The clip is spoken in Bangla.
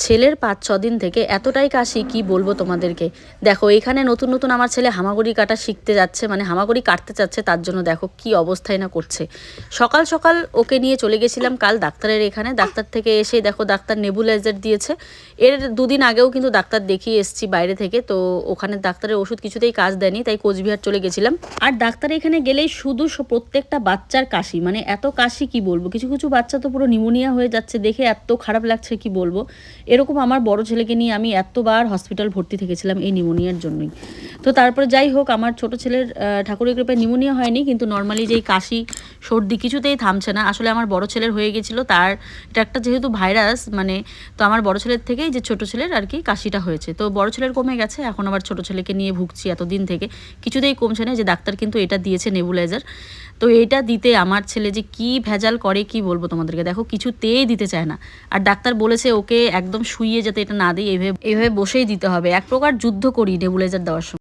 ছেলের ৫-৬ দিন থেকে এতটাই কাশি কি বলবো তোমাদেরকে। দেখো এখানে নতুন নতুন আমার ছেলে হামাগুড়ি কাটা শিখতে যাচ্ছে, মানে হামাগুড়ি কাটতে চাচ্ছে, তার জন্য দেখো কি অবস্থায় না করছে। সকাল সকাল ওকে নিয়ে চলে গেছিলাম কাল ডাক্তারের এখানে। ডাক্তার থেকে এসে দেখো ডাক্তার নেবুলাইজার দিয়েছে। এর দুদিন আগেও কিন্তু ডাক্তার দেখিয়ে এসেছি বাইরে থেকে, তো ওখানে ডাক্তারের ওষুধ কিছুতেই কাজ দেয়নি, তাই কোচবিহার চলে গেছিলাম। আর ডাক্তার এখানে গেলেই শুধু প্রত্যেকটা বাচ্চার কাশি, মানে এত কাশি কি বলবো। কিছু কিছু বাচ্চা তো পুরো নিউমোনিয়া হয়ে যাচ্ছে, দেখে এত খারাপ লাগছে কি বলবো। এরকম আমার বড় ছেলেকে নিয়ে আমি এতবার হসপিটাল ভর্তি থেকেছিলাম এই নিউমোনিয়ার জন্যই। তো তারপরে যাই হোক, আমার ছোট ছেলের ঠাকুরের কৃপায় নিউমোনিয়া হয়নি, কিন্তু নর্মালি যেই কাশি সর্দি কিছুতেই থামছে না। আসলে আমার বড় ছেলের হয়ে গেছিলো, তার এটা একটা যেহেতু ভাইরাস, মানে তো আমার বড় ছেলের থেকেই যে ছোট ছেলের আর কি কাশিটা হয়েছে। তো বড় ছেলের কমে গেছে, এখন আবার ছোট ছেলেকে নিয়ে ভুগছি এতদিন থেকে, কিছুতেই কমছে না। যে ডাক্তার কিন্তু এটা দিয়েছে নেবুলাইজার, তো এটা দিতে আমার ছেলে যে কি ভেজাল করে কি বলবো তোমাদেরকে। দেখো কিছুতেই দিতে চায় না, আর ডাক্তার বলেছে ওকে একদম শুইয়ে যাতে এটা না দিই, এইভাবে বসেই দিতে হবে। এক প্রকার যুদ্ধ করি নেবুলাইজার দেওয়ার সময়।